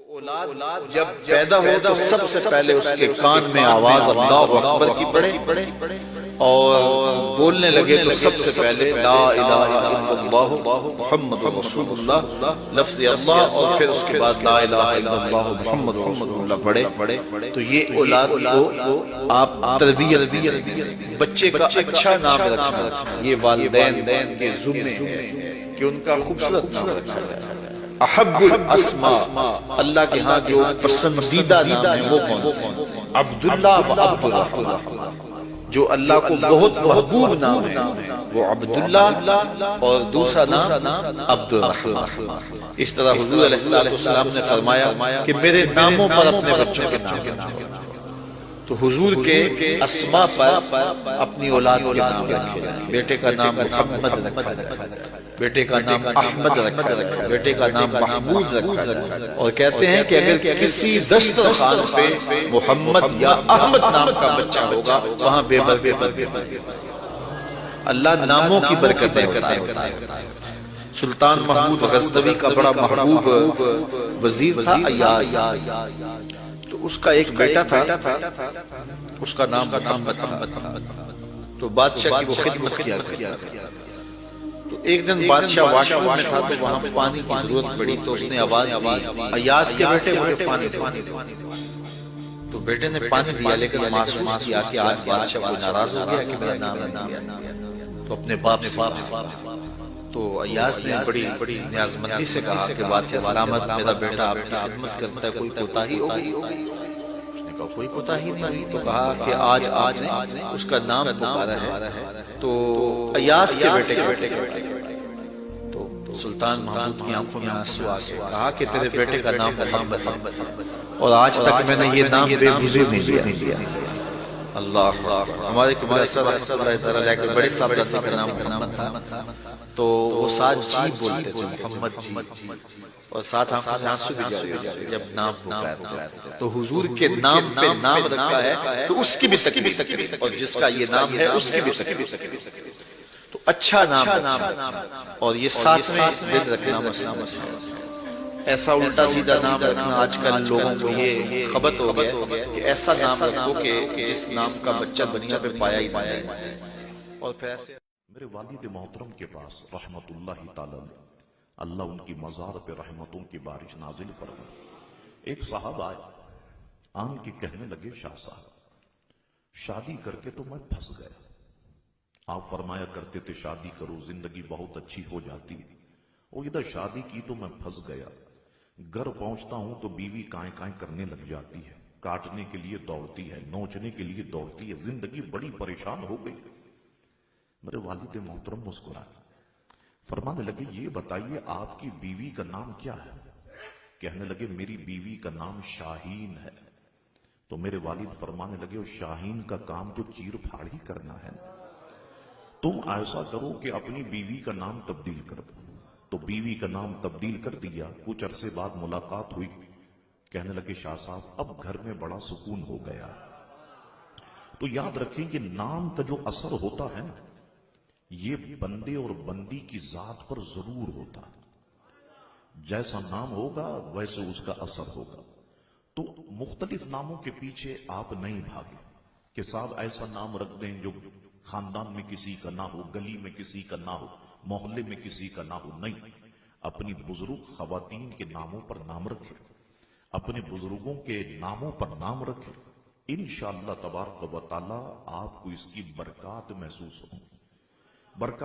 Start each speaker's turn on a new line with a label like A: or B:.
A: اولاد جب پیدا ہو تو سب سے پہلے اس کے کان میں آواز اللہ اکبر کی پڑے اور بولنے لگے تو سب سے پہلے لا الہ الا اللہ محمد رسول اللہ لفظ اللہ اور پھر اس کے بعد لا الہ الا اللہ محمد رسول اللہ پڑھے تو یہ اولاد کو آپ تربیت بچے کا اچھا نام رکھنا یہ والدین کے ذمہ ہے کہ ان کا خوبصورت نام رکھا جائے۔ احب الاسماء اللہ کے ہاں جو پسندیدہ نام ہے وہ کون سے؟ عبداللہ و عبد الرحمن، جو اللہ کو بہت محبوب نام ہے وہ عبداللہ اور دوسرا نام عبد الرحمن۔ اس طرح حضور علیہ السلام نے فرمایا کہ میرے ناموں پر اپنے بچوں کے نام رکھو، تو حضور کے اسماء پر اپنی اولاد کے نام رکھے جائیں۔ بیٹے کا نام محمد رکھا جائے، بیٹے کا نام احمد رکھا جائے، بیٹے کا نام محمود رکھا جائے، اور کہتے ہیں کہ اگر کسی دسترخوان پہ محمد یا احمد نام کا بچہ ہوگا وہاں بے برکت اللہ ناموں کی برکت دیتا ہے۔ سلطان محمود غزنوی کا بڑا محبوب وزیر تھا ایاز، تو اس کا ایک بیٹا تھا، اس کا نام محمد تھا، تو بادشاہ کی وہ خدمت کیا کرتا۔ تو ایک دن بادشاہ واش روم میں تھا تو وہاں پانی کی ضرورت پڑی، تو اس نے آواز دی ایاز کے بیٹے مجھے پانی دو، تو بیٹے نے پانی دیا لیکن محسوس کیا کہ آج بادشاہ کو ناراض ہو گیا کہ میرا نام نہیں لیا، تو اپنے باپ سے تو ایاز نے بڑی نیازمندی سے کہا کہ بادشاہ سلامت میرا بیٹا آپ کی خدمت کرتا ہے، کوئی کوتاہی ہوگی؟ اس نے کہا کوئی کوتاہی نہیں، تو کہا کہ آج اس کا نام پکارا ہے تو ایاز کے بیٹے تو سلطان محمود کی آنکھوں میں آنسو آ گئے، کہا کہ تیرے بیٹے کا نام محمد ہے اور آج تک میں نے یہ نام بے وجود نہیں لیا۔ اللہ ہمارے بڑے صاحب کا نام محمد تھا، تو وہ ساتھ جی بولتے تھے محمد جی، اور ساتھ آنسو بھی جاری ہوتے جب نام پکارتے، تو حضور کے نام پہ نام رکھا ہے تو اس کی بھی تکلیف اور جس کا یہ نام ہے اس کی بھی تکلیف، تو اچھا نام اور یہ ساتویں دن رکھنا مسئلہ ہے۔ ایسا الٹا سیدھا نام رکھنا آج کل لوگوں کو یہ خبت ہو گیا کہ ایسا نام رکھو کہ جس نام کا بچہ دنیا پہ پایا ہی پایا اور پھر ایسے
B: میرے والد محترم کے پاس رحمت اللہ تعالی اللہ ان کی مزار پہ رحمتوں کی بارش نازل فرمائے۔ ایک صاحب آئے، آن کے کہنے لگے شاہ صاحب شادی کر کے تو میں پھنس گیا، آپ فرمایا کرتے تھے شادی کرو زندگی بہت اچھی ہو جاتی، اور ادھر شادی کی تو میں پھنس گیا، گھر پہنچتا ہوں تو بیوی کائیں کائیں کرنے لگ جاتی ہے، کاٹنے کے لیے دوڑتی ہے، نوچنے کے لیے دوڑتی ہے، زندگی بڑی پریشان ہو گئی۔ میرے والد محترم مسکرائے، فرمانے لگے یہ بتائیے آپ کی بیوی کا نام کیا ہے؟ کہنے لگے میری بیوی کا نام شاہین ہے۔ تو میرے والد فرمانے لگے شاہین کا کام تو چیر پھاڑ ہی کرنا ہے، تم ایسا کرو کہ اپنی بیوی کا نام تبدیل کر دو۔ تو بیوی کا نام تبدیل کر دیا، کچھ عرصے بعد ملاقات ہوئی، کہنے لگے شاہ صاحب اب گھر میں بڑا سکون ہو گیا۔ تو یاد رکھیں کہ نام کا جو اثر ہوتا ہے نا یہ بندے اور بندی کی ذات پر ضرور ہوتا ہے، جیسا نام ہوگا ویسے اس کا اثر ہوگا۔ تو مختلف ناموں کے پیچھے آپ نہیں بھاگے کہ صاحب ایسا نام رکھ دیں جو خاندان میں کسی کا نہ ہو، گلی میں کسی کا نہ ہو، محلے میں کسی کا نہ ہو، نہیں، اپنی بزرگ خواتین کے ناموں پر نام رکھے، اپنے بزرگوں کے ناموں پر نام رکھے، انشاءاللہ تبارک و تعالی آپ کو اس کی برکات محسوس ہوں۔ برکات